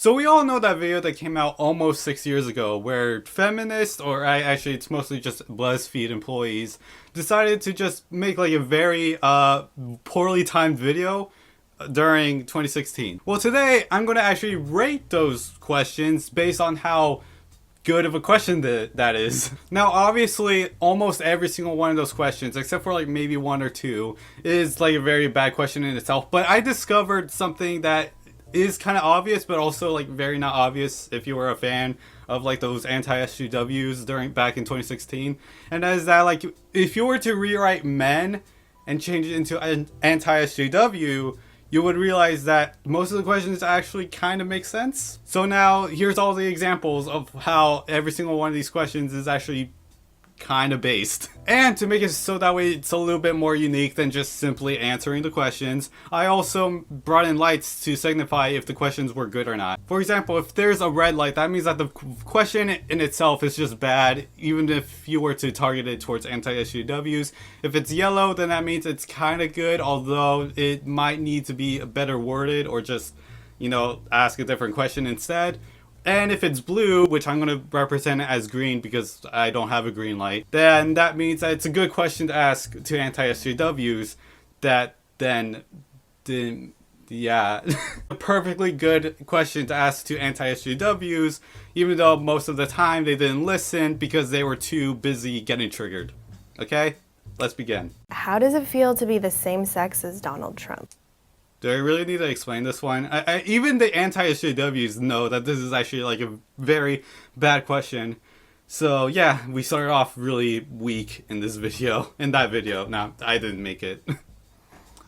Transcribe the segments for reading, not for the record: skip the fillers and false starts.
So we all know that video that came out almost 6 years ago where feminists, or actually it's mostly just Buzzfeed employees, decided to just make like a very poorly timed video during 2016. Well, today I'm going to actually rate those questions based on how good of a question that is. Now, obviously, almost every single one of those questions, except for like maybe one or two, is like a very bad question in itself. But I discovered something that is kind of obvious, but also like very not obvious if you were a fan of like those anti-SJWs back in 2016. And that is that, like, if you were to rewrite men and change it into an anti-SJW, you would realize that most of the questions actually kind of make sense. So now here's all the examples of how every single one of these questions is actually kind of based. And to make it so that way it's a little bit more unique than just simply answering the questions, I also brought in lights to signify if the questions were good or not. For example, if there's a red light, that means that the question in itself is just bad, even if you were to target it towards anti-SJWs. If it's yellow, then that means it's kind of good, although it might need to be better worded or just, you know, ask a different question instead. And if it's blue, which I'm going to represent it as green because I don't have a green light, then that means that it's a good question to ask to anti-SJWs that then yeah. A perfectly good question to ask to anti-SJWs, even though most of the time they didn't listen because they were too busy getting triggered. Okay? Let's begin. How does it feel to be the same sex as Donald Trump? Do I really need to explain this one? Even the anti-SJWs know that this is actually like a very bad question. So yeah, we started off really weak in this video. In that video. Now, I didn't make it.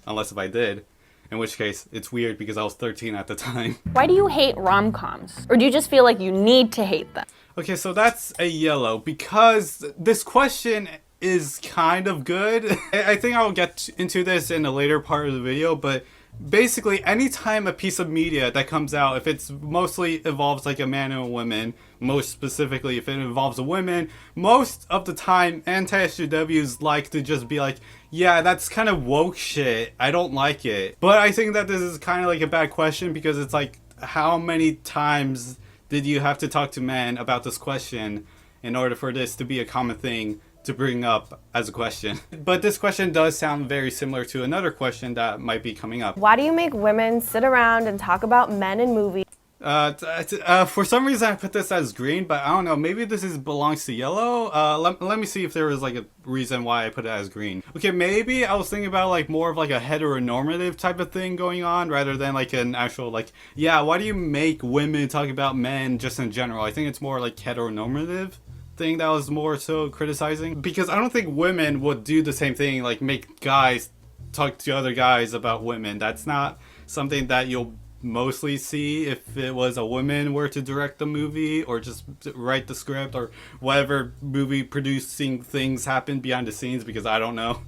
Unless if I did. In which case, it's weird because I was 13 at the time. Why do you hate rom coms? Or do you just feel like you need to hate them? Okay, so that's a yellow because this question is kind of good. I think I'll get into this in a later part of the video, but basically, anytime a piece of media that comes out, if it's mostly involves like a man and a woman, most specifically if it involves a woman, most of the time anti-SJWs like to just be like, yeah, that's kind of woke shit, I don't like it. But I think that this is kind of like a bad question because it's like, how many times did you have to talk to men about this question in order for this to be a common thing to bring up as a question? But this question does sound very similar to another question that might be coming up. Why do you make women sit around and talk about men in movies? For some reason I put this as green, but I don't know, maybe this belongs to yellow. Let me see if there was like a reason why I put it as green. Okay, maybe I was thinking about like more of like a heteronormative type of thing going on rather than like an actual like, yeah, why do you make women talk about men just in general? I think it's more like heteronormative thing that was more so criticizing, because I don't think women would do the same thing, like make guys talk to other guys about women. That's not something that you'll mostly see if it was a woman were to direct the movie or just write the script or whatever movie producing things happen behind the scenes, because I don't know.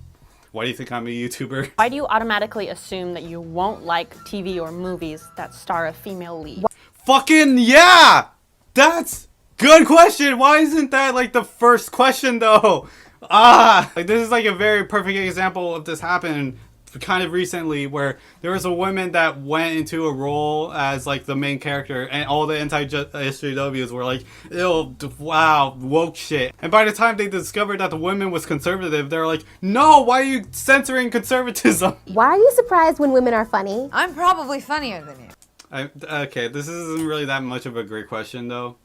Why do you think I'm a YouTuber? Why do you automatically assume that you won't like TV or movies that star a female lead? Fucking yeah! That's good question. Why isn't that like the first question though? Like this is like a very perfect example of this happening kind of recently, where there was a woman that went into a role as like the main character and all the anti-SJWs were like, ew, wow, woke shit. And by the time they discovered that the woman was conservative, they're like, no, why are you censoring conservatism? Why are you surprised when women are funny? I'm probably funnier than you. Okay, this isn't really that much of a great question though.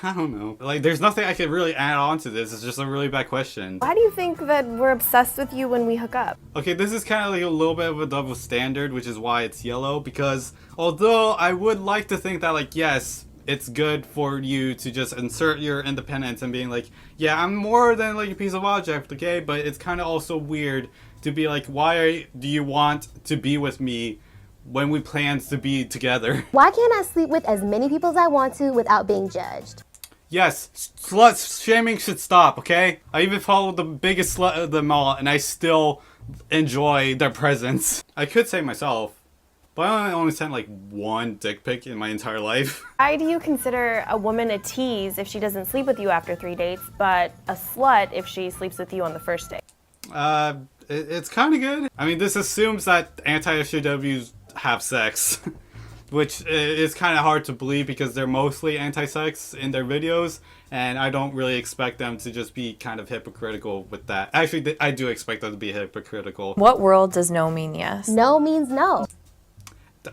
I don't know. Like, there's nothing I could really add on to this. It's just a really bad question. Why do you think that we're obsessed with you when we hook up? Okay, this is kind of like a little bit of a double standard, which is why it's yellow. Because although I would like to think that, like, yes, it's good for you to just insert your independence and being like, yeah, I'm more than like a piece of object, okay? But it's kind of also weird to be like, why do you want to be with me when we plan to be together? Why can't I sleep with as many people as I want to without being judged? Yes, slut shaming should stop, okay? I even follow the biggest slut of them all, and I still enjoy their presence. I could say myself, but I only sent like one dick pic in my entire life. Why do you consider a woman a tease if she doesn't sleep with you after 3 dates, but a slut if she sleeps with you on the first date? It's kind of good. I mean, this assumes that anti-SJWs have sex. which is kind of hard to believe because they're mostly anti-sex in their videos, and I don't really expect them to just be kind of hypocritical with that. Actually, I do expect them to be hypocritical. What world does no mean yes? No means no.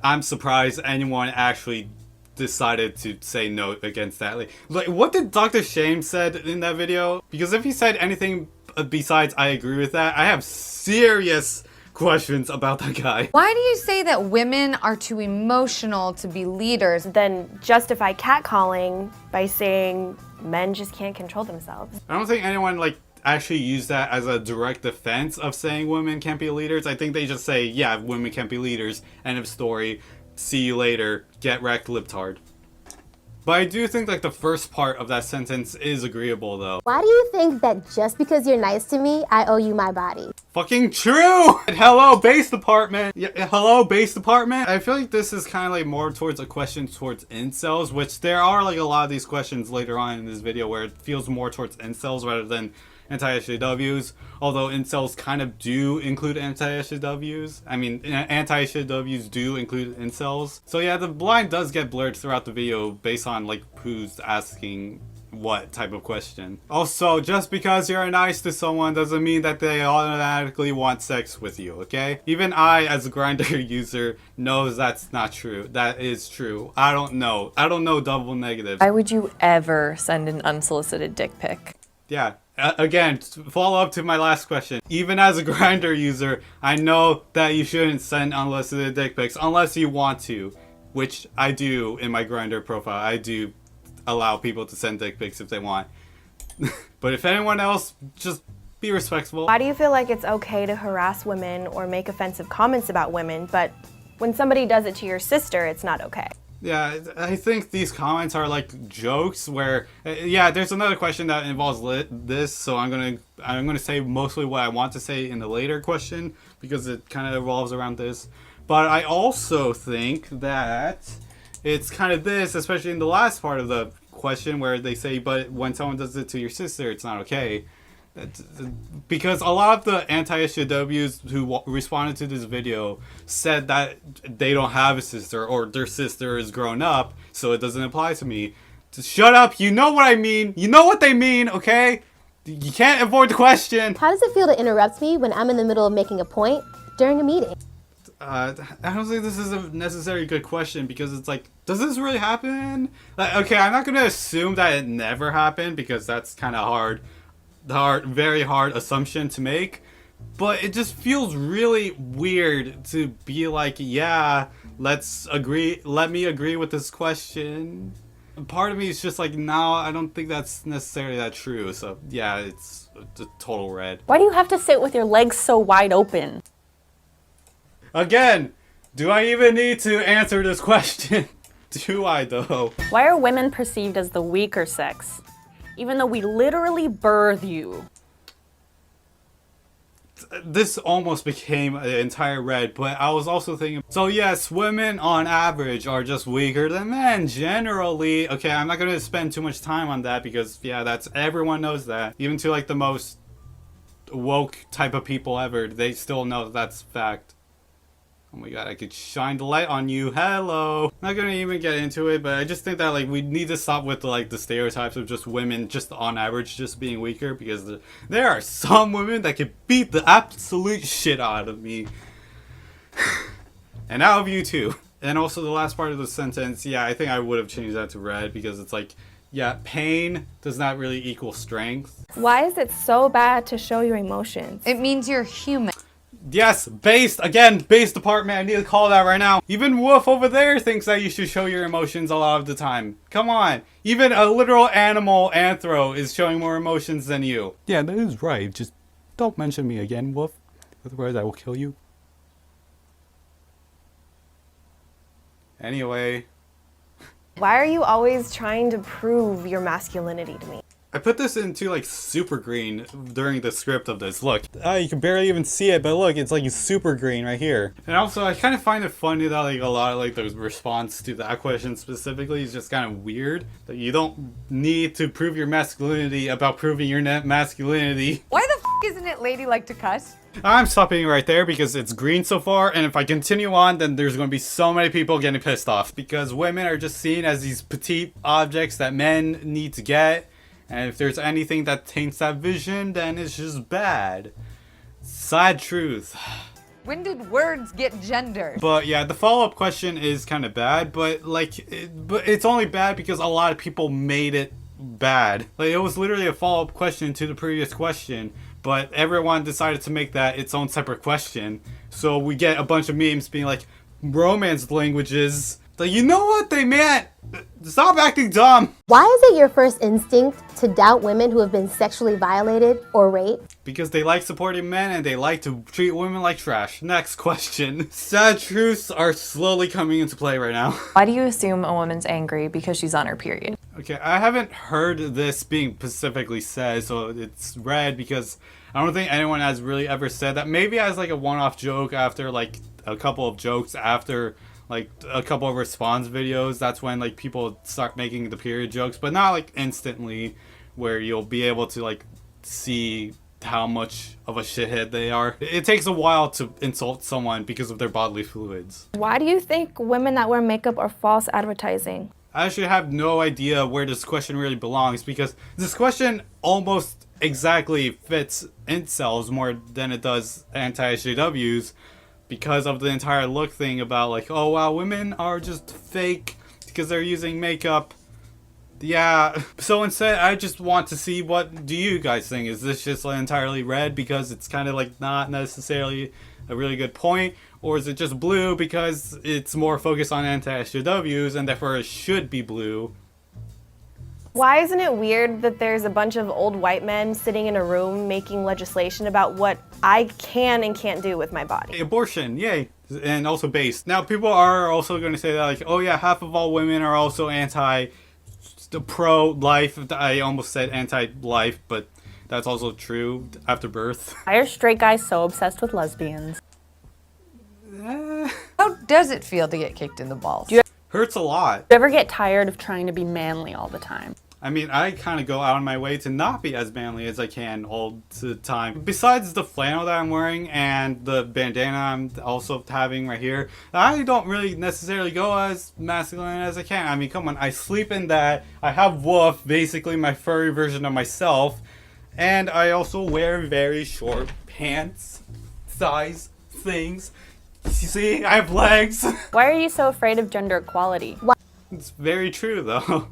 I'm surprised anyone actually decided to say no against that. Like what did Dr. Shame said in that video? Because if he said anything besides I agree with that, I have serious questions about that guy. Why do you say that women are too emotional to be leaders? Then justify catcalling by saying men just can't control themselves. I don't think anyone actually use that as a direct defense of saying women can't be leaders. I think they just say, yeah, women can't be leaders, end of story, see you later, get wrecked, libtard. But I do think the first part of that sentence is agreeable though. Why do you think that just because you're nice to me, I owe you my body? Fucking true! Hello, base department! Yeah, hello, base department! I feel like this is kind of more towards a question towards incels, which there are a lot of these questions later on in this video where it feels more towards incels rather than anti-SJWs, although incels kind of do include anti-SJWs. I mean, anti-SJWs do include incels. So yeah, the line does get blurred throughout the video based on who's asking what type of question. Also, just because you're nice to someone doesn't mean that they automatically want sex with you, okay? Even I, as a Grindr user, knows that's not true. That is true. I don't know double negatives. Why would you ever send an unsolicited dick pic? Yeah. Again, follow up to my last question. Even as a Grindr user, I know that you shouldn't send unsolicited dick pics unless you want to, which I do in my Grindr profile. I do allow people to send dick pics if they want. But if anyone else, just be respectful. Why do you feel like it's okay to harass women or make offensive comments about women, but when somebody does it to your sister, it's not okay? Yeah, I think these comments are jokes where, yeah, there's another question that involves this, so I'm gonna say mostly what I want to say in the later question because it kind of revolves around this. But I also think that it's kind of this, especially in the last part of the question where they say, but when someone does it to your sister, it's not okay. Because a lot of the anti-SJWs who responded to this video said that they don't have a sister or their sister is grown up, so it doesn't apply to me. Just shut up, you know what I mean, you know what they mean, okay? You can't avoid the question. How does it feel to interrupt me when I'm in the middle of making a point during a meeting? I don't think this is a necessarily good question because it's does this really happen? Okay, I'm not gonna assume that it never happened because that's kind of very hard assumption to make, but it just feels really weird to be yeah, let me agree with this question. Part of me is just no, I don't think that's necessarily that true. So yeah, it's a total red. Why do you have to sit with your legs so wide open? Again, do I even need to answer this question? Do I though? Why are women perceived as the weaker sex, even though we literally birth you? This almost became an entire red, but I was also thinking, so yes, women on average are just weaker than men generally. Okay, I'm not gonna spend too much time on that because yeah, everyone knows that. Even to the most woke type of people ever, they still know that's fact. Oh my god, I could shine the light on you. Hello. Not gonna even get into it, but I just think that we need to stop with the stereotypes of just women just on average just being weaker, because there are some women that can beat the absolute shit out of me. And out of you too. And also the last part of the sentence, yeah, I think I would have changed that to red because it's yeah, pain does not really equal strength. Why is it so bad to show your emotions? It means you're human. Yes, base department, I need to call that right now. Even Wuff over there thinks that you should show your emotions a lot of the time. Come on. Even a literal animal, anthro, is showing more emotions than you. Yeah, that is right. Just don't mention me again, Wuff. Otherwise I will kill you. Anyway. Why are you always trying to prove your masculinity to me? I put this into super green during the script of this. Look, you can barely even see it, but look, it's super green right here. And also, I kind of find it funny that a lot of the response to that question specifically is just kind of weird. That you don't need to prove your masculinity about proving your masculinity. Why the f isn't it ladylike to cuss? I'm stopping right there because it's green so far, and if I continue on, then there's going to be so many people getting pissed off because women are just seen as these petite objects that men need to get, and if there's anything that taints that vision, then it's just bad. Sad truth. When did words get gendered? But yeah, the follow-up question is kind of bad, but but it's only bad because a lot of people made it bad. Like, it was literally a follow-up question to the previous question, but everyone decided to make that its own separate question. So we get a bunch of memes being like, romance languages. Like, you know what they meant? Stop acting dumb. Why is it your first instinct to doubt women who have been sexually violated or raped? Because they like supporting men and they like to treat women like trash. Next question. Sad truths are slowly coming into play right now. Why do you assume a woman's angry because she's on her period? Okay, I haven't heard this being specifically said, so it's read because I don't think anyone has really ever said that. Maybe as like a one-off joke after like a couple of jokes after like a couple of response videos. That's when like people start making the period jokes, but not like instantly where you'll be able to like see how much of a shithead they are. It takes a while to insult someone because of their bodily fluids. Why do you think women that wear makeup are false advertising? I actually have no idea where this question really belongs because this question almost exactly fits incels more than it does anti-SJWs because of the entire look thing about like, oh wow, women are just fake because they're using makeup. Yeah, so instead I just want to see, what do you guys think? Is this just like entirely red because it's kind of like not necessarily a really good point? Or is it just blue because it's more focused on anti-SJWs and therefore it should be blue? Why isn't it weird that there's a bunch of old white men sitting in a room making legislation about what I can and can't do with my body? Abortion, yay. And also based. Now people are also going to say that like, oh yeah, half of all women are also pro-life. I almost said anti-life, but that's also true after birth. Why are straight guys so obsessed with lesbians? How does it feel to get kicked in the balls? Hurts a lot. Do you ever get tired of trying to be manly all the time? I mean, I kind of go out of my way to not be as manly as I can all the time. Besides the flannel that I'm wearing and the bandana I'm also having right here, I don't really necessarily go as masculine as I can. I mean, come on, I sleep in that. I have Wuff, basically my furry version of myself. And I also wear very short pants, size things. You see, I have legs. Why are you so afraid of gender equality? It's very true, though.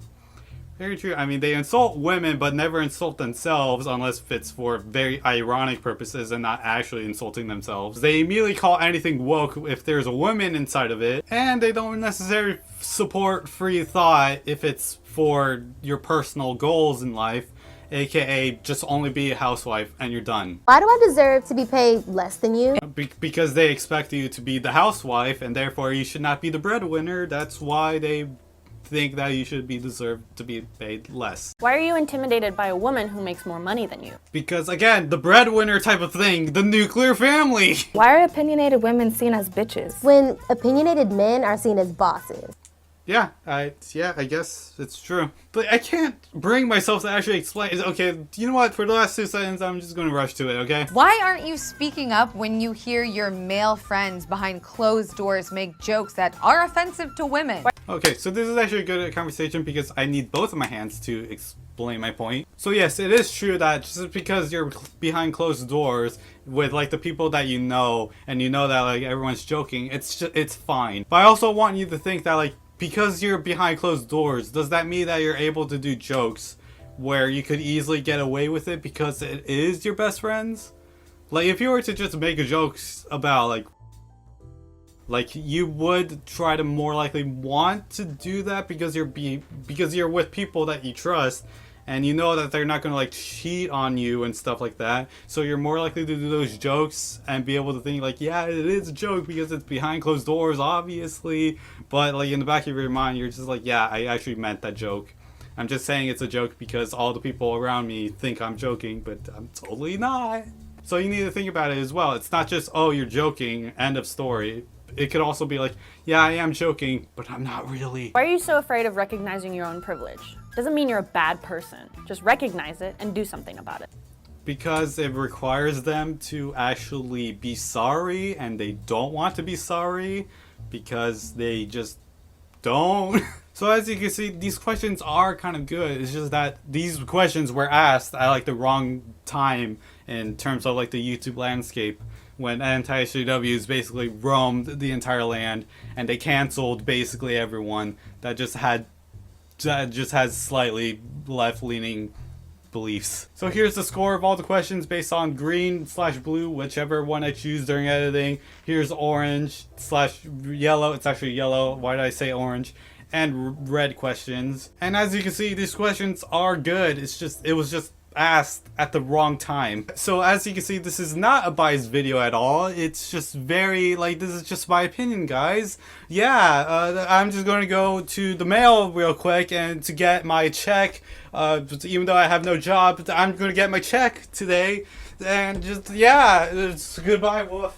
Very true. I mean, they insult women, but never insult themselves unless it's for very ironic purposes and not actually insulting themselves. They immediately call anything woke if there's a woman inside of it, and they don't necessarily support free thought if it's for your personal goals in life, aka just only be a housewife and you're done. Why do I deserve to be paid less than you? Because they expect you to be the housewife and therefore you should not be the breadwinner. That's why they think that you should be deserved to be paid less. Why are you intimidated by a woman who makes more money than you? Because again, the breadwinner type of thing, the nuclear family. Why are opinionated women seen as bitches? When opinionated men are seen as bosses. Yeah, I guess it's true. But I can't bring myself to actually explain. Okay, you know what? For the last 2 seconds, I'm just going to rush to it, okay? Why aren't you speaking up when you hear your male friends behind closed doors make jokes that are offensive to women? Okay, so this is actually a good conversation because I need both of my hands to explain my point. So yes, it is true that just because you're behind closed doors with like the people that you know, and you know that like everyone's joking, it's fine. But I also want you to think that like, because you're behind closed doors, does that mean that you're able to do jokes where you could easily get away with it because it is your best friends? Like, if you were to just make jokes about, like you would try to more likely want to do that because you're with people that you trust, and you know that they're not going to like cheat on you and stuff like that. So you're more likely to do those jokes and be able to think like, yeah, it is a joke because it's behind closed doors, obviously. But like in the back of your mind, you're just like, yeah, I actually meant that joke. I'm just saying it's a joke because all the people around me think I'm joking, but I'm totally not. So you need to think about it as well. It's not just, oh, you're joking, end of story. It could also be like, yeah, I am joking, but I'm not really. Why are you so afraid of recognizing your own privilege? Doesn't mean you're a bad person. Just recognize it and do something about it. because it requires them to actually be sorry, and they don't want to be sorry because they just don't. So as you can see, these questions are kind of good. It's just that these questions were asked at like the wrong time in terms of like the YouTube landscape, when anti-sjws basically roamed the entire land and they canceled basically everyone that just has slightly left-leaning beliefs. So here's the score of all the questions based on green/blue, whichever one I choose during editing. Here's orange/yellow. It's actually yellow. Why did I say orange? And red questions. And as you can see, these questions are good. It was just asked at the wrong time. So as you can see, this is not a biased video at all. It's just very, like, this is just my opinion, guys. Yeah, I'm just going to go to the mail real quick and to get my check. Even though I have no job, I'm going to get my check today. And just, yeah, it's goodbye, Wuff.